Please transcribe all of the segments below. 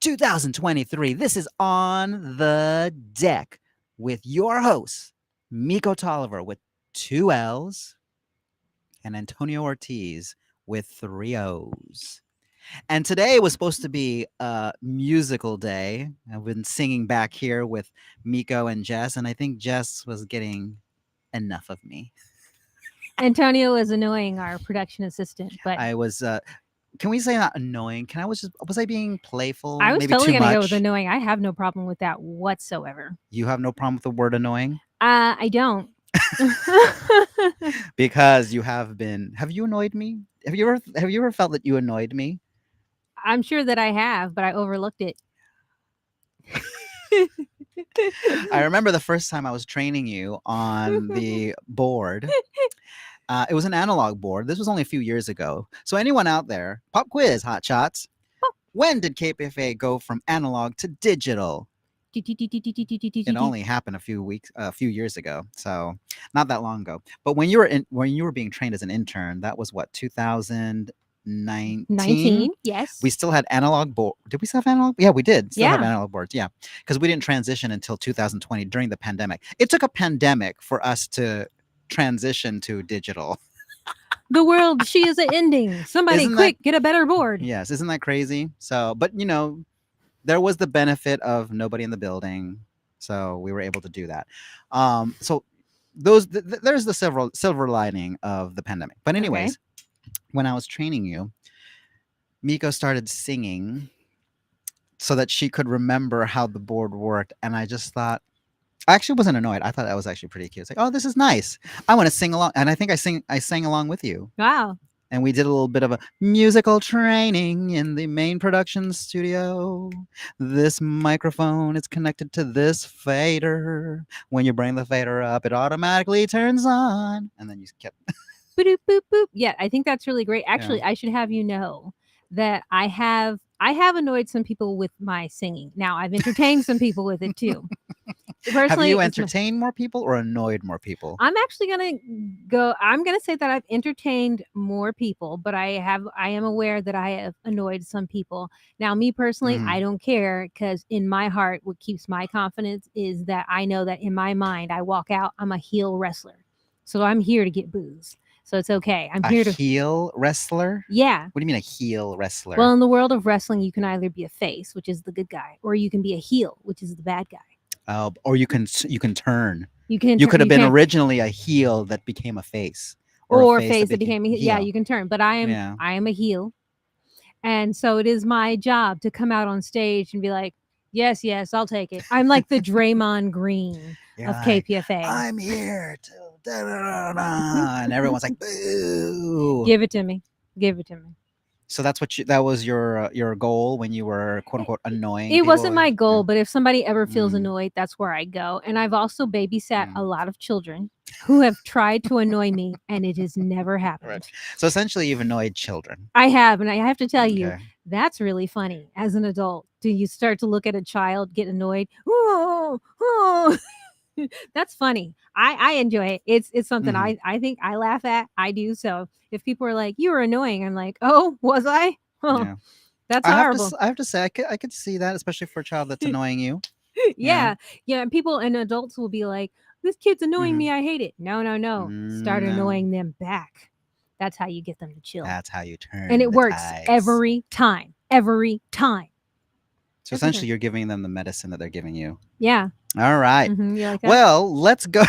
2023. This is On the Deck with your host, mikO Tolliver with 2 L's and Antonio Ortiz with 3 O's. And today was supposed to be a musical day. I've been singing back here with mikO and Jess, and I think Jess was getting enough of me. Antonio is annoying our production assistant, but I was can we say not annoying? Was I being playful? I was Maybe totally too going to much? go with annoying. I have no problem with that whatsoever. You have no problem with the word annoying? I don't. Because you have been. Have you annoyed me? Have you ever felt that you annoyed me? I'm sure that I have, but I overlooked it. I remember the first time I was training you on the board. It was an analog board. This was only a few years ago. So anyone out there, pop quiz, hot shots. When did KPFA go from analog to digital? It only happened a few years ago, so not that long ago. But when you were being trained as an intern, that was what, 2019? Yes. We still had analog board. Did we still have analog? Yeah, we did. Still have Yeah. analog boards. Yeah, because we didn't transition until 2020 during the pandemic. It took a pandemic for us to transition to digital. The world, she is ending. Somebody Isn't quick, get a better board. Yes, isn't that crazy? So, but there was the benefit of nobody in the building, so we were able to do that. So there's the silver lining of the pandemic. But anyways, when I was training you, mikO started singing so that she could remember how the board worked, and I just thought, I actually wasn't annoyed. I thought that was actually pretty cute. It's like, oh, this is nice. I want to sing along, and I think I sang along with you. Wow. And we did a little bit of a musical training in the main production studio. This microphone is connected to this fader. When you bring the fader up, it automatically turns on. And then you kept. Boop, boop, boop. Yeah, I think that's really great. Actually, I should have you know that I have annoyed some people with my singing. Now, I've entertained some people with it too. Personally, have you entertained more people or annoyed more people? I'm actually gonna say that I've entertained more people, but I am aware that I have annoyed some people. Now, me personally, I don't care, because in my heart, what keeps my confidence is that I know that in my mind, I walk out, I'm a heel wrestler. So I'm here to get booze. So it's okay. I'm here to heel wrestler? Yeah. What do you mean a heel wrestler? Well, in the world of wrestling, you can either be a face, which is the good guy, or you can be a heel, which is the bad guy. Or you can turn. You could have been originally a heel that became a face, or a face that became a heel. Yeah, you can turn. But I am a heel, and so it is my job to come out on stage and be like, yes, I'll take it. I'm like the Draymond Green of KPFA. I'm here to and everyone's like, boo. Give it to me. So that's that was your goal when you were quote unquote annoying. It wasn't my goal, but if somebody ever feels annoyed, that's where I go. And I've also babysat a lot of children who have tried to annoy me, and it has never happened. Right. So essentially, you've annoyed children. I have, and I have to tell you, that's really funny. As an adult, do you start to look at a child get annoyed? Oh. That's funny. I enjoy it. It's something I think I laugh at. I do. So if people are like, you were annoying, I'm like, oh, was I? Oh, that's horrible. I have to say, I could see that, especially for a child that's annoying you. Yeah. And people and adults will be like, this kid's annoying me. I hate it. No. Start annoying them back. That's how you get them to chill. That's how you turn. And it works every time. So essentially, you're giving them the medicine that they're giving you. Yeah. All right. You like that? Well, let's go.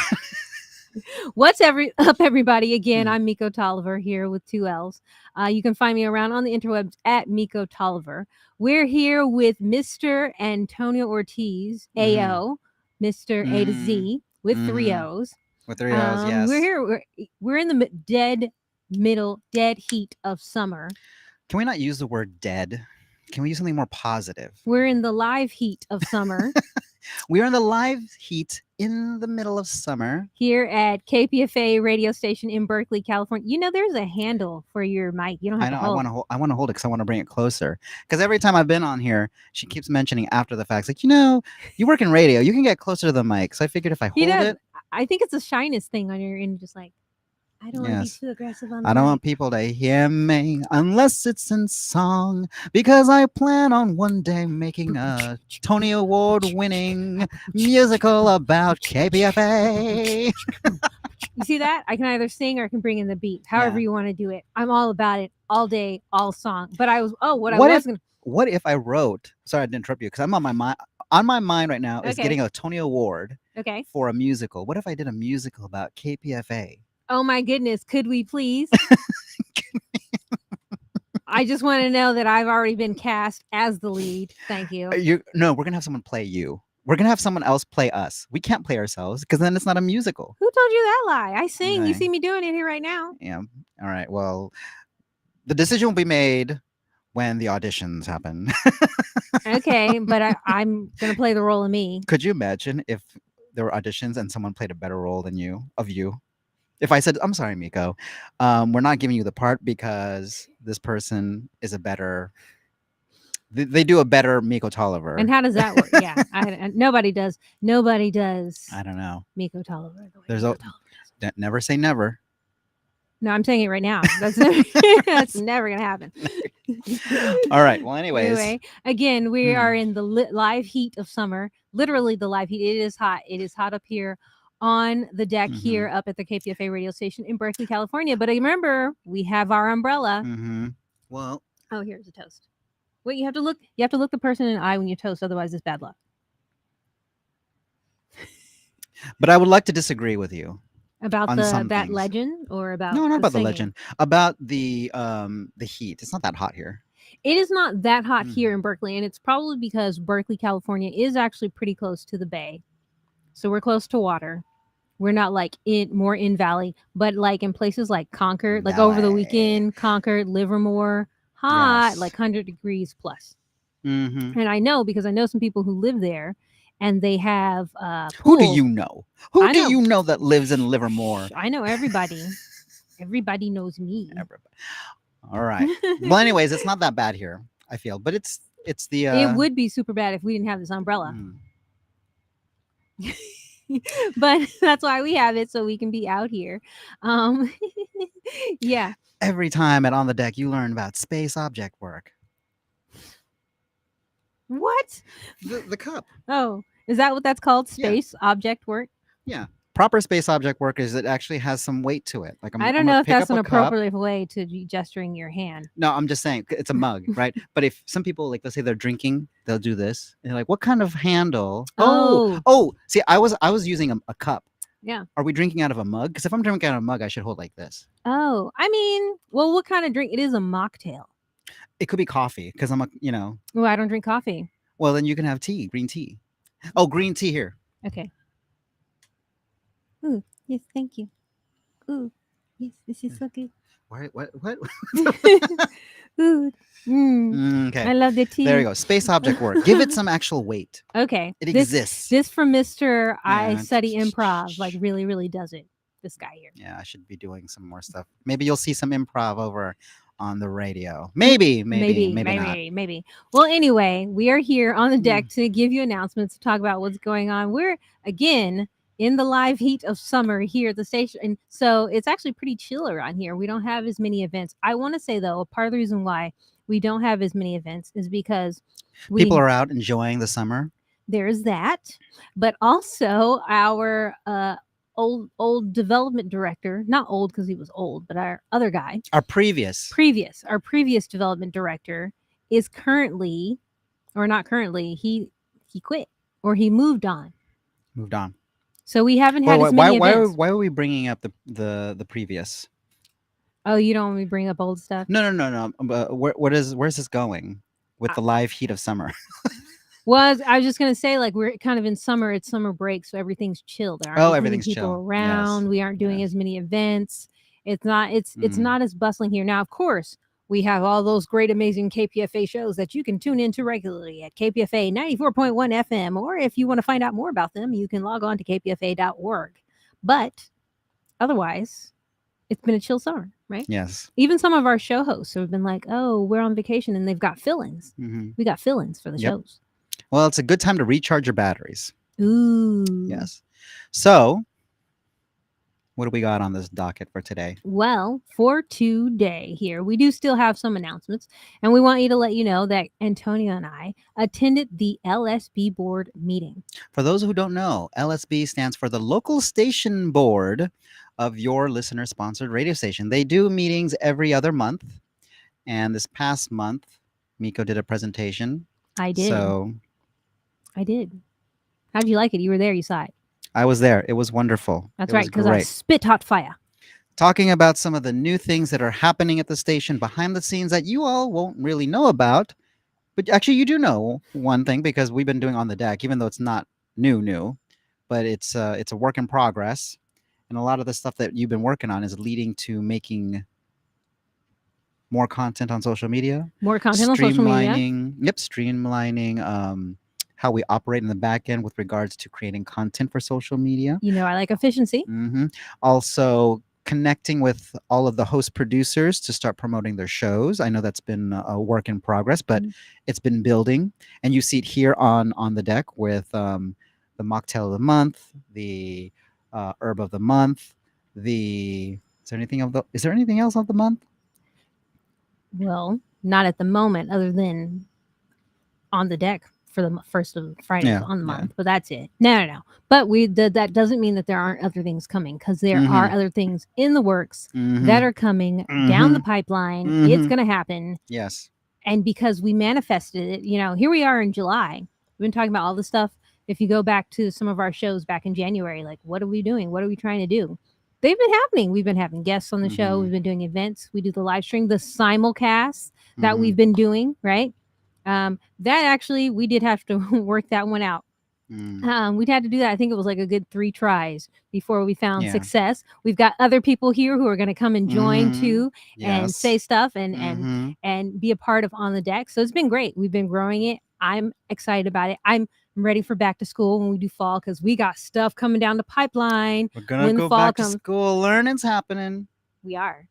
What's up, everybody? Again, I'm mikO Tolliver here with 2 L's. You can find me around on the interwebs at mikO Tolliver. We're here with Mr. Antonio Ortiz, AO, Mr. A to Z, with 3 O's. With 3 O's, yes. We're here. We're in the dead heat of summer. Can we not use the word dead? Can we use something more positive? We're in the live heat of summer. We are in the live heat in the middle of summer. Here at KPFA radio station in Berkeley, California. There's a handle for your mic. You don't have to hold it. I want to hold it because I want to bring it closer. Because every time I've been on here, she keeps mentioning after the fact, like, you work in radio. You can get closer to the mic. So I figured if I hold it. I think it's a shyness thing on your end. Just like, I don't want to be Yes. too aggressive on the I don't want mic. people to hear me unless it's in song because I plan on one day making a Tony Award winning musical about KPFA. You see that? I can either sing or I can bring in the beat. However Yeah. you want to do it. I'm all about it all day, all song. But I was what I What was if gonna what if I wrote, sorry I didn't interrupt you because I'm on my mind right now is okay. getting a Tony Award Okay. for a musical. What if I did a musical about KPFA? Oh my goodness, could we please? I just want to know that I've already been cast as the lead. Thank you. You no, we're gonna have someone play you. We're gonna have someone else play us. We can't play ourselves because then it's not a musical. Who told you that lie? I sing. You Okay. see me doing it here right now. Yeah. All right. Well, the decision will be made when the auditions happen. Okay, but I'm gonna play the role of me. Could you imagine if there were auditions and someone played a better role than you? If I said, "I'm sorry, Miko, we're not giving you the part because this person is a better. They do a better Miko Tolliver." And how does that work? Yeah, nobody does. Nobody does. I don't know. mikO Tolliver the way There's mikO a Tolliver does. never say never. No, I'm saying it right now. That's never, that's never gonna happen. All right. Well, anyways, Anyway, again, we Hmm. are in the live heat of summer. Literally, the live heat. It is hot. It is hot up here on the deck here up at the KPFA radio station in Berkeley, California. But remember, we have our umbrella. Well, Oh, here's a toast. Wait, you have to look. You have to look the person in the eye when you toast. Otherwise, it's bad luck. but I would like to disagree with you About on some that things. legend or about No, not about the singing? legend. About the heat. It's not that hot here. It is not that hot here in Berkeley, and it's probably because Berkeley, California is actually pretty close to the bay. So we're close to water. We're not like more in valley, but like in places like Concord, like over the Valley. weekend, Concord, Livermore, hot, Yes. like 100 degrees plus. Mm-hmm. And I know because I know some people who live there and they have Who do pools. you know? Who I do know. you know that lives in Livermore? I know everybody. Everybody knows me. Everybody. All right. Well, anyways, it's not that bad here. I feel, but it's the. It would be super bad if we didn't have this umbrella. mm. But that's why we have it, so we can be out here. Yeah. Every time at On the Deck, you learn about space object work. What? The cup. Oh, is that what that's called? Space object work? Yeah. Proper space object work is it actually has some weight to it. Like I don't know if that's an appropriate way to be gesturing your hand. No, I'm just saying it's a mug, right? But if some people like, let's say they're drinking, they'll do this. And they're like, what kind of handle? Oh, see, I was using a cup. Yeah. Are we drinking out of a mug? Because if I'm drinking out of a mug, I should hold like this. Oh, I mean, well, what kind of drink? It is a mocktail. It could be coffee because I'm Well, I don't drink coffee. Well, then you can have tea, green tea. Oh, green tea here. Okay. Ooh, yes, thank you. Ooh, yes, this is so good. What? Ooh, Okay. I love the tea. There you go. Space object work. Give it some actual weight. Okay. It exists. This from Mr. I Yeah. study improv, like really, really does it. This guy here. Yeah, I should be doing some more stuff. Maybe you'll see some improv over on the radio. Maybe not. Well, anyway, we are here on the deck to give you announcements, to talk about what's going on. We're again in the live heat of summer here at the station, and so it's actually pretty chill around here. We don't have as many events. I want to say though, a part of the reason why we don't have as many events is because people are out enjoying the summer. There's that, but also our old development director, not old because he was old, but our other guy, our previous development director is currently, or not currently, he quit or he moved on. So we haven't had as many events. Why are we bringing up the previous? Oh, you don't want me to bring up old stuff? No. Where's this going with the live heat of summer? Well, I was just gonna say, like, we're kind of in summer. It's summer break, so everything's chill. There aren't everything's many people chill. around. Yes. We aren't doing as many events. It's not as bustling here now. Of course, we have all those great, amazing KPFA shows that you can tune into regularly at KPFA 94.1 FM, or if you want to find out more about them, you can log on to kpfa.org. But otherwise, it's been a chill summer, right? Yes. Even some of our show hosts have been like, "Oh, we're on vacation," and they've got fill-ins. We got fill-ins for the shows. Well, it's a good time to recharge your batteries. Ooh. Yes. So What do we got on this docket for today? Well, for today here, we do still have some announcements, and we want you to let you know that Antonio and I attended the LSB board meeting. For those who don't know, LSB stands for the Local Station Board of your listener sponsored radio station. They do meetings every other month. And this past month, mikO did a presentation. I did. So I did. How'd you like it? You were there, you saw it. I was there. It was wonderful. That's It right, was because I great. spit hot fire. Talking about some of the new things that are happening at the station behind the scenes that you all won't really know about. But actually, you do know one thing because we've been doing On the Deck, even though it's not new, but it's a work in progress. And a lot of the stuff that you've been working on is leading to making more content on social media. More content on social media. Streamlining how we operate in the back end with regards to creating content for social media. You know, I like efficiency. Also, connecting with all of the host producers to start promoting their shows. I know that's been a work in progress, but it's been building, and you see it here on the deck with the mocktail of the month, the herb of the month, the is there anything else of the month? Well, not at the moment, other than On the Deck for the first of Fridays on the month, but that's it. No. But that doesn't mean that there aren't other things coming, because there are other things in the works that are coming down the pipeline. It's going to happen. Yes. And because we manifested it, here we are in July. We've been talking about all this stuff. If you go back to some of our shows back in January, like, what are we doing? What are we trying to do? They've been happening. We've been having guests on the show. We've been doing events. We do the live stream, the simulcast that we've been doing, right? That actually, we did have to work that one out. We'd had to do that. I think it was like a good 3 tries before we found success. We've got other people here who are going to come and join too, and say stuff and be a part of On the Deck. So it's been great. We've been growing it. I'm excited about it. I'm ready for back to school when we do fall, because we got stuff coming down the pipeline. We're gonna go back to school. Learning's happening. We are.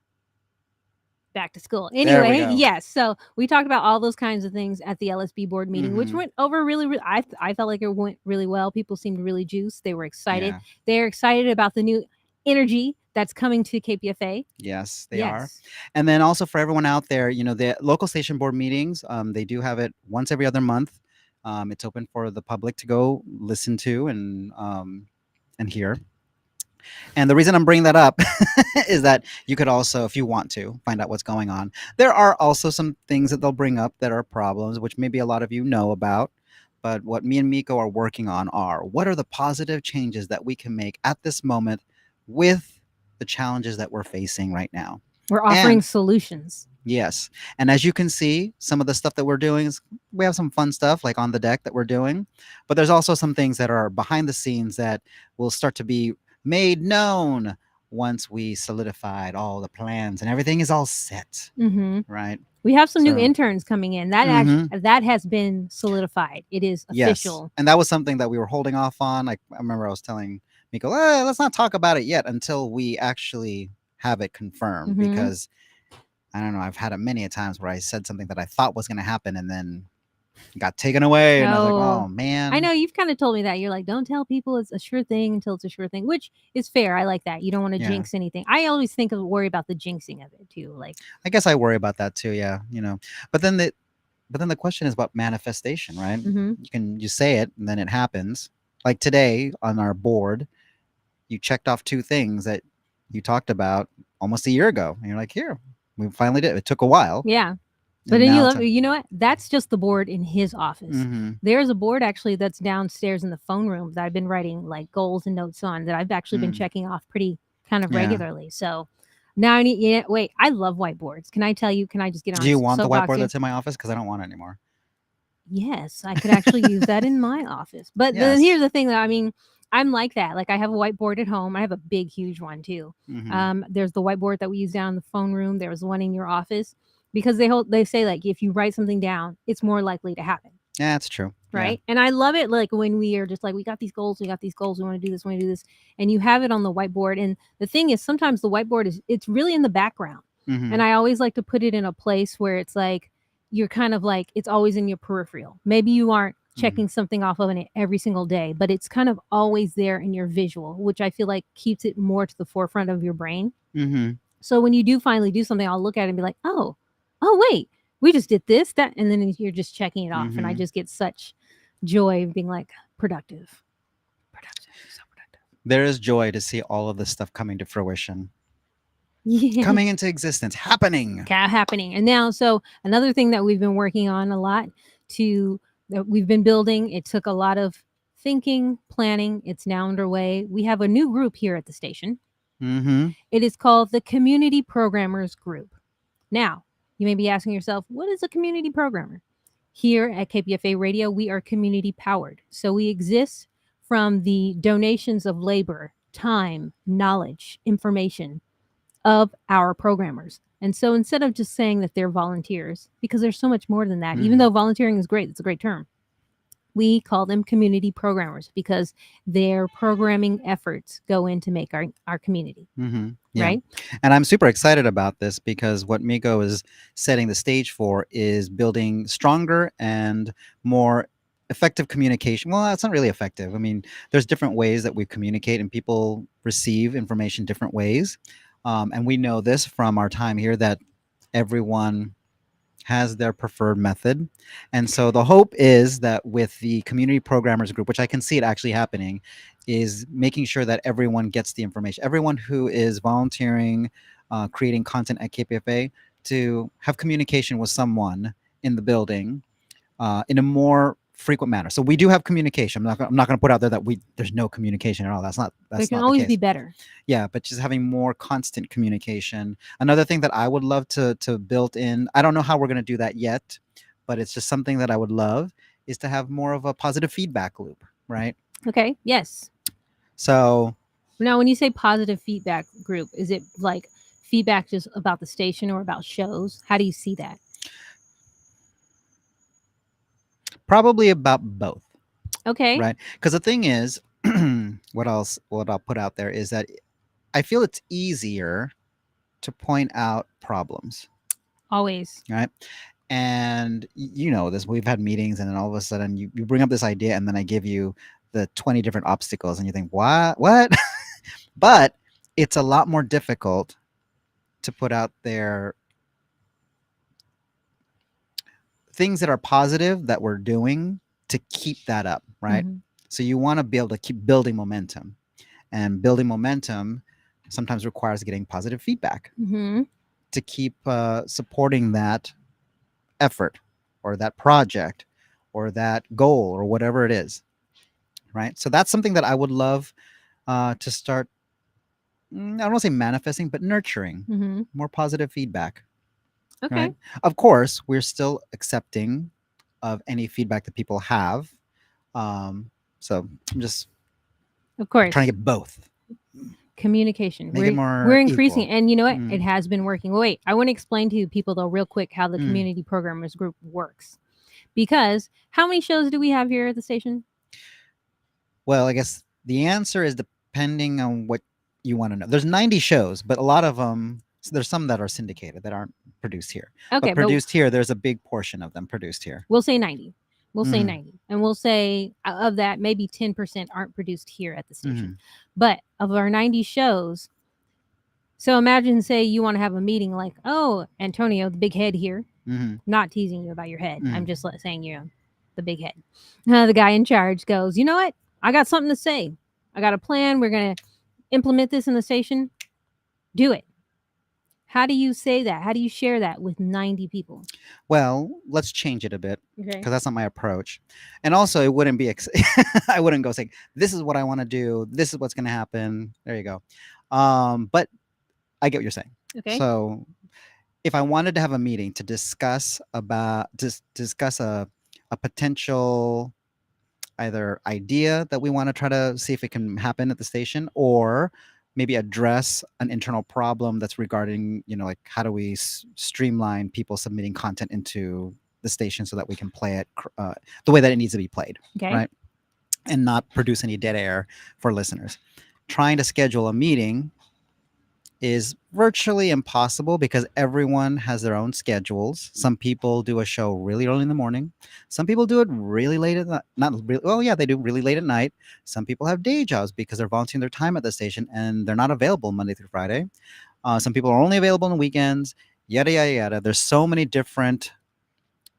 Back to school. Anyway, yes. So we talked about all those kinds of things at the LSB board meeting, which went over really. I felt like it went really well. People seemed really juiced. They were excited. Yeah. They're excited about the new energy that's coming to KPFA. Yes, they are. And then also for everyone out there, the local station board meetings, they do have it once every other month. It's open for the public to go listen to and hear. And the reason I'm bringing that up is that you could also, if you want to, find out what's going on. There are also some things that they'll bring up that are problems, which maybe a lot of you know about. But what me and mikO are working on are, what are the positive changes that we can make at this moment with the challenges that we're facing right now? We're offering solutions. Yes. And as you can see, some of the stuff that we're doing is we have some fun stuff like On the Deck that we're doing. But there's also some things that are behind the scenes that will start to be made known once we solidified all the plans and everything is all set, right? We have some new interns coming in. That actually that has been solidified. It is official. Yes. And that was something that we were holding off on. Like I remember I was telling mikO, let's not talk about it yet until we actually have it confirmed, because I don't know, I've had it many a times where I said something that I thought was going to happen and then got taken away. And I was like, oh man. I know you've kind of told me that. You're like, don't tell people it's a sure thing until it's a sure thing, which is fair. I like that. You don't want to jinx anything. I always worry about the jinxing of it too. Like, I guess I worry about that too. Yeah. But then the question is about manifestation, right? You say it and then it happens. Like today on our board, you checked off 2 things that you talked about almost a year ago. And you're like, here, we finally did. It took a while. Yeah. But then you know what? That's just the board in his office. There's a board actually that's downstairs in the phone room that I've been writing like goals and notes on, that I've actually been checking off pretty kind of regularly. So now I need, wait, I love whiteboards. Can I tell you, can I just get on? Do you want the whiteboard that's in my office? Because I don't want it anymore. Yes, I could actually use that in my office. But then here's the thing that, I'm like that. Like I have a whiteboard at home. I have a big, huge one too. There's the whiteboard that we use down in the phone room. There was one in your office. Because they say like if you write something down, it's more likely to happen. Yeah, that's true. Right. Yeah. And I love it like when we are just like, we got these goals, we want to do this, and you have it on the whiteboard. And the thing is, sometimes the whiteboard it's really in the background. And I always like to put it in a place where it's like you're kind of like it's always in your peripheral. Maybe you aren't checking something off of it every single day, but it's kind of always there in your visual, which I feel like keeps it more to the forefront of your brain. Mm-hmm. So when you do finally do something, I'll look at it and be like, oh, wait, we just did this, that, and then you're just checking it off. And I Mm-hmm. just get such joy of being like productive, so productive. There is joy to see all of this stuff coming to fruition, Yeah. coming into existence, happening. Happening. And now, so another thing that we've been working on a lot that we've been building, it took a lot of thinking, planning. It's now underway. We have a new group here at the station. Mm-hmm. It is called the Community Programmers Group. Now, you may be asking yourself, what is a community programmer? Here at KPFA Radio, we are community powered. So we exist from the donations of labor, time, knowledge, information of our programmers. And so instead of just saying that they're volunteers, because there's so much more than that, even though volunteering is great, it's a great term, we call them community programmers because their programming efforts go in to make our community. Mm-hmm. Yeah. Right? And I'm super excited about this because what mikO is setting the stage for is building stronger and more effective communication. Well, it's not really effective. I mean, there's different ways that we communicate and people receive information different ways. And we know this from our time here that everyone has their preferred method. And so the hope is that with the community programmers group, which I can see it actually happening, is making sure that everyone gets the information. Everyone who is volunteering, creating content at KPFA, to have communication with someone in the building in a more frequent manner. So we do have communication. I'm not going to put out there that there's no communication at all. That's not It can not always the be case. better. Yeah, but just having more constant communication. Another thing that I would love to build in, I don't know how we're going to do that yet, but it's just something that I would love is to have more of a positive feedback loop, right? Okay. Yes. So Now, when you say positive feedback group, is it like feedback just about the station or about shows? How do you see that? probably about both, Okay. right? Because the thing is, what I'll put out there is that I feel it's easier to point out problems, Always. right? And you know this, we've had meetings and then all of a sudden you bring up this idea and then I give you the 20 different obstacles and you think, what? But it's a lot more difficult to put out there things that are positive that we're doing to keep that up, right? Mhm. So you want to be able to keep building momentum, and building momentum sometimes requires getting positive feedback Mhm. to keep supporting that effort or that project or that goal or whatever it is, right? So that's something that I would love to start. I don't want to say manifesting, but nurturing Mhm. more positive feedback. Okay. Right. Of course, we're still accepting of any feedback that people have. So I'm just Of course. trying to get both. Communication. Make it We're more increasing, equal. and you know what? Mm. It has been working. Wait, I want to explain to people though, real quick, how the Mm. community programmers group works. Because how many shows do we have here at the station? Well, I guess the answer is depending on what you want to know. There's 90 shows, but a lot of them, so there's some that are syndicated that aren't produced here. Okay, But produced here, there's a big portion of them produced here. we'll say 90. We'll say Mhm. 90. And we'll say of that, maybe 10% aren't produced here at the station. Mhm. But of our 90 shows, so imagine, say, you want to have a meeting like, oh, Antonio, the big head here, Mhm. not teasing you about your head. I'm Mhm. just saying you're the big head. The guy in charge goes, you know what? I got something to say. I got a plan. We're going to implement this in the station. Do it. How do you say that? How do you share that with 90 people? Well, let's change it a bit Okay. because that's not my approach. And also, it wouldn't be, I wouldn't go saying, this is what I want to do. This is what's going to happen. There you go. But I get what you're saying. Okay. So if I wanted to have a meeting to discuss a potential either idea that we want to try to see if it can happen at the station, or maybe address an internal problem that's regarding, like how do we streamline people submitting content into the station so that we can play it the way that it needs to be played, Okay. right? And not produce any dead air for listeners. Trying to schedule a meeting is virtually impossible because everyone has their own schedules. Some people do a show really early in the morning. Some people do it really late at night. Not really, well, yeah, they do really late at night. Some people have day jobs because they're volunteering their time at the station and they're not available Monday through Friday. Some people are only available on the weekends. Yada yada yada. There's so many different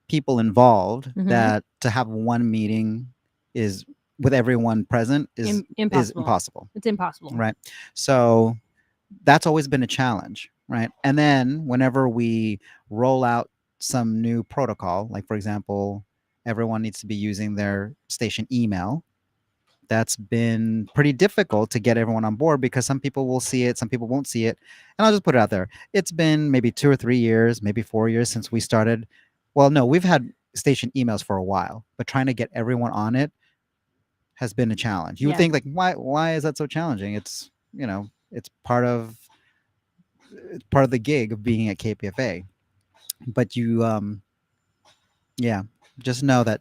people involved Mm-hmm. that to have one meeting is with everyone present is Impossible. impossible, It's impossible. right? So that's always been a challenge, right? And then whenever we roll out some new protocol, like for example, everyone needs to be using their station email, that's been pretty difficult to get everyone on board because some people will see it, some people won't see it. And I'll just put it out there. It's been maybe 2 or 3 years, maybe 4 years since we started. Well, no, we've had station emails for a while, but trying to get everyone on it has been a challenge. You would Yeah. think like why is that so challenging? It's it's part of the gig of being at KPFA. But you yeah, just know that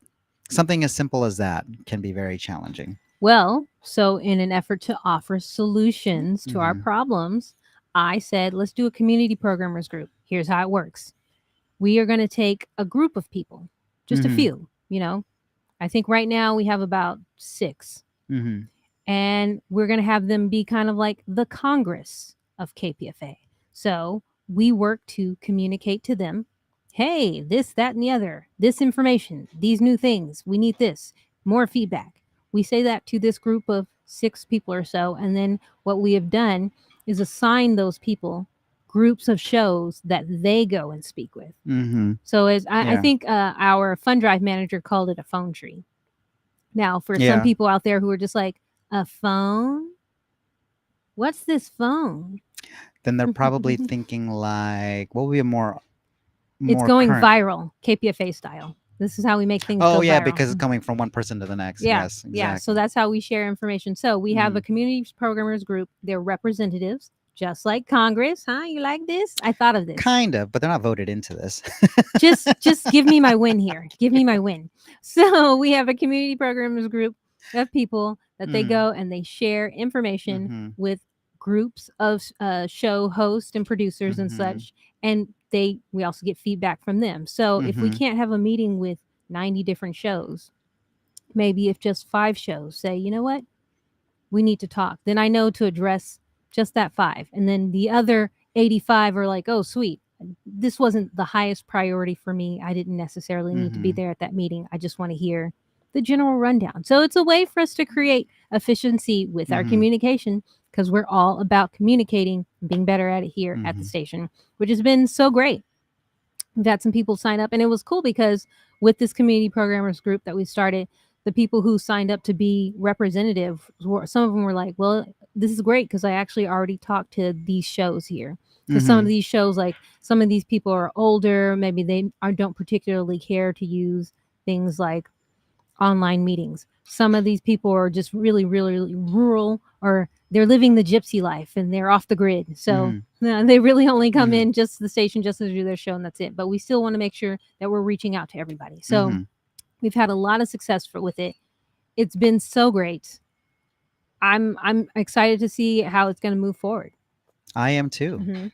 something as simple as that can be very challenging. Well, so in an effort to offer solutions to our Mhm. problems, I said, let's do a community programmers group. Here's how it works. We are going to take a group of people, just a Mhm. few, I think right now we have about 6. Mhm. And we're going to have them be kind of like the Congress of KPFA. So we work to communicate to them, hey, this, that, and the other, this information, these new things, we need this, more feedback. We say that to this group of 6 people or so. And then what we have done is assign those people groups of shows that they go and speak with. Mhm. So as I Yeah. think our fund drive manager called it a phone tree. Now, for some Yeah. people out there who are just like, a phone? What's this phone? Then they're probably thinking like, what would be a It's more going current? viral, KPFA style. This is how we make things Oh go yeah, viral. because it's coming from one person to the next. Yeah, Yes, yeah. So exactly. that's how we share information. So we have a community programmers group. They're representatives, just like Congress. Huh? You like this? I thought of this. Kind of, but they're not voted into this. just give me my win here. Give me my win. So we have a community programmers group of people that they go and they share information Mhm. with groups of show hosts and producers and Mhm. such, and we also get feedback from them. So if we Mhm. can't have a meeting with 90 different shows, maybe if just 5 shows say, you know what, we need to talk, then I know to address just that 5. And then the other 85 are like, oh, sweet. This wasn't the highest priority for me. I didn't necessarily need to be Mhm. there at that meeting. I just want to hear the general rundown. So it's a way for us to create efficiency with our Mhm. communication because we're all about communicating and being better at it here at the Mhm. station, which has been so great. We've had some people sign up, and it was cool because with this community programmers group that we started, the people who signed up to be representative, some of them were like, well, this is great because I actually already talked to these shows here. Because some of Mhm. these shows, like some of these people are older, maybe don't particularly care to use things like online meetings. Some of these people are just really, really, really rural, or they're living the gypsy life and they're off the grid. So Mhm. they really only come Mhm. in just to the station just to do their show and that's it. But we still want to make sure that we're reaching out to everybody. So Mhm. we've had a lot of success with it. It's been so great. I'm excited to see how it's going to move forward. I am too. Mm-hmm.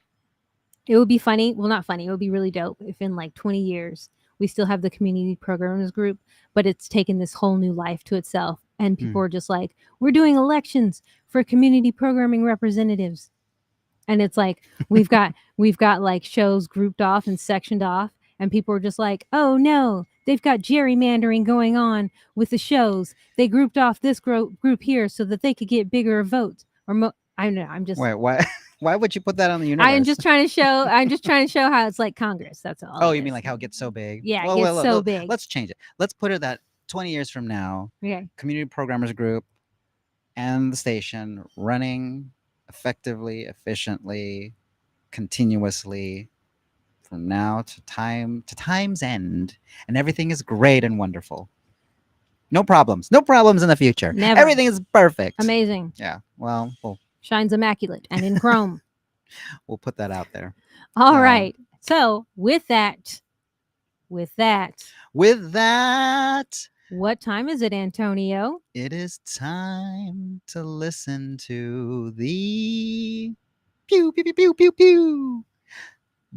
It would be funny. Well, not funny. It would be really dope if in like 20 years we still have the community programmers group, but it's taken this whole new life to itself. And people Mm. are just like, we're doing elections for community programming representatives. And it's like we've got like shows grouped off and sectioned off, and people are just like, oh no, they've got gerrymandering going on with the shows. They grouped off this group here so that they could get bigger votes. I don't know. Wait, why? Why would you put that on the I'm universe? just trying to show. I'm just trying to show how it's like Congress. That's all Oh, it you mean is. like how it gets so big? Yeah, it Well, gets so look, big. let's change it. Let's put it that 20 years from now, Okay. community programmers group and the station running effectively, efficiently, continuously from now to time's end, and everything is great and wonderful. No problems. No problems in the future. Never. Everything is perfect. Amazing. Yeah. Well, Shines immaculate and in chrome. we'll put that out there. All So, right. So with that, with that, what time is it, Antonio? it is time to listen to the Pew, pew, pew, pew, pew, pew.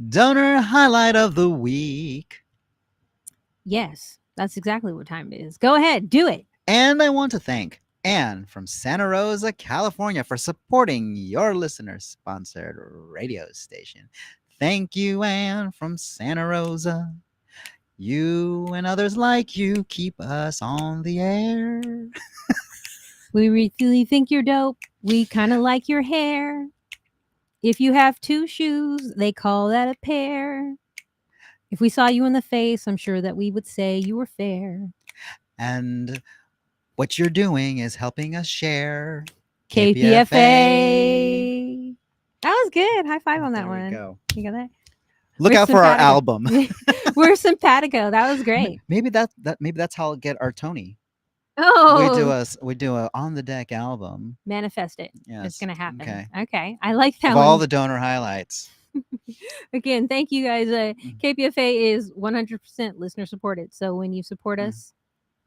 Donor highlight of the week. Yes, that's exactly what time it is. Go ahead, do it. And I want to thank Anne from Santa Rosa, California for supporting your listener sponsored radio station. Thank you, Anne from Santa Rosa. You and others like you keep us on the air. We really think you're dope. We kind of like your hair. If you have two shoes, they call that a pair. If we saw you in the face, I'm sure that we would say you were fair. And what you're doing is helping us share KPFA. That was good. High five on that There one. we go. You got that? Look We're out for our simpatico. album. We're simpatico. That was great. Maybe that's how I'll get our Tony. Oh, We do a on the deck album. manifest it. Yes. It's gonna happen. Okay. Okay. I like that Of one. all the donor highlights. Again, thank you guys. KPFA is 100% listener supported. So when you support us,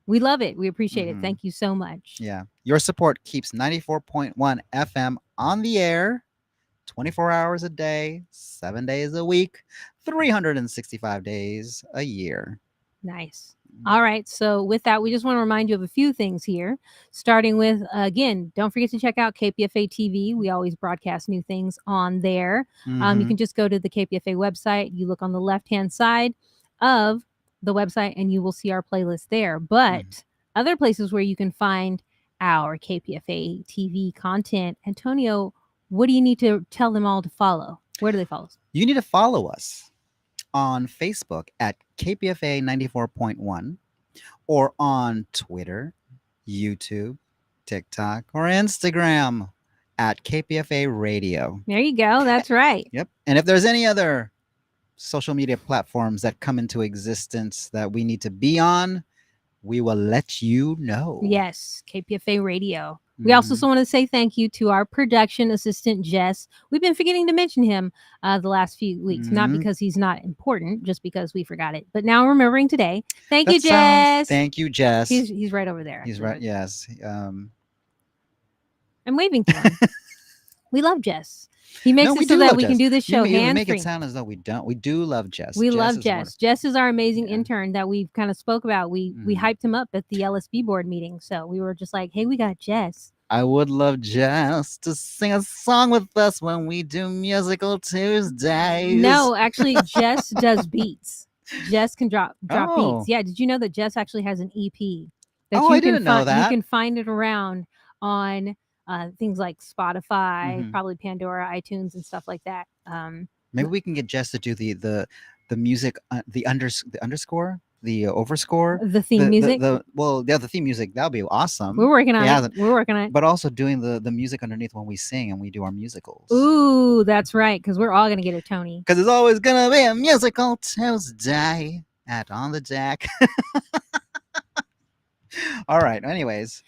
we love it. We appreciate it. Thank you so much. Yeah. Your support keeps 94.1 FM on the air 24 hours a day, 7 days a week, 365 days a year. Nice. All right. So with that, we just want to remind you of a few things here. Starting with, again, don't forget to check out KPFA TV. We always broadcast new things on there. You can just go to the KPFA website. You look on the left-hand side of the website and you will see our playlist there. But other places where you can find our KPFA TV content, Antonio, what do you need to tell them all to follow? Where do they follow us? You need to follow us on Facebook at KPFA 94.1 or on Twitter, YouTube, TikTok, or Instagram at KPFA Radio. There you go. That's right. Yep. And if there's any other social media platforms that come into existence that we need to be on, we will let you know. Yes, KPFA Radio. We also want to say thank you to our production assistant, Jess. We've been forgetting to mention him the last few weeks, not because he's not important, just because we forgot it. But now remembering today. Thank you, Jess. Thank you, Jess. He's right over there. He's right. Yes. I'm waving to him. We love Jess. He makes it so that we can do this show hands-free. You make it sound as though we don't. We do love Jess. We love Jess. Jess is our amazing intern that we've kind of spoke about. We hyped him up at the LSB board meeting. So we were just like, hey, we got Jess. I would love Jess to sing a song with us when we do Musical Tuesdays. No, actually, Jess does beats. Jess can drop beats. Yeah, did you know that Jess actually has an EP? I didn't know that. You can find it around on things like Spotify, probably Pandora, iTunes, and stuff like that. Maybe we can get Jess to do the music, the underscore. The overscore, the theme music. The theme music, that would be awesome. We're working on it. We're working on it. But also doing the music underneath when we sing and we do our musicals. Ooh, that's right, because we're all gonna get a Tony. Because it's always gonna be a musical Tuesday at On the Deck. All right. Anyways,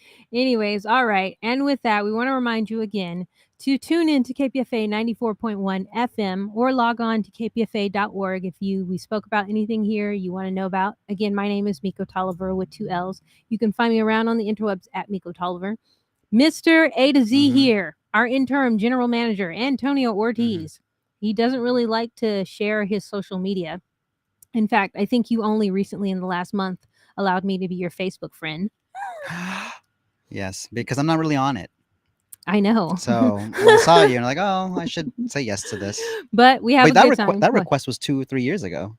all right. And with that, we want to remind you again to tune in to KPFA 94.1 FM or log on to kpfa.org if we spoke about anything here you want to know about. Again, my name is mikO Tolliver with 2 L's. You can find me around on the interwebs at mikO Tolliver. Mr. A to Z here, our interim general manager, Antonio Ortiz. He doesn't really like to share his social media. In fact, I think you only recently in the last month allowed me to be your Facebook friend. Yes, because I'm not really on it. I know. So when I saw you and like, oh, I should say yes to this. But we have that request was 2 or 3 years ago.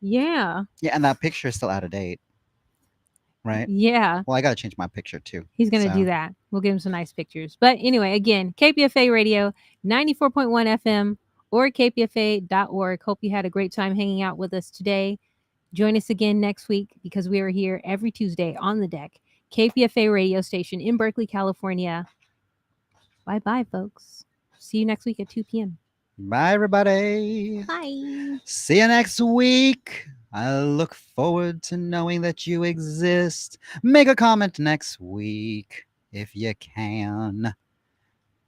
Yeah. Yeah, and that picture is still out of date. Right? Yeah. Well, I got to change my picture too. He's going to do that. We'll give him some nice pictures. But anyway, again, KPFA Radio, 94.1 FM or kpfa.org. Hope you had a great time hanging out with us today. Join us again next week because we are here every Tuesday on the deck. KPFA radio station in Berkeley, California. Bye-bye, folks. See you next week at 2 p.m. Bye, everybody. Bye. See you next week. I look forward to knowing that you exist. Make a comment next week if you can.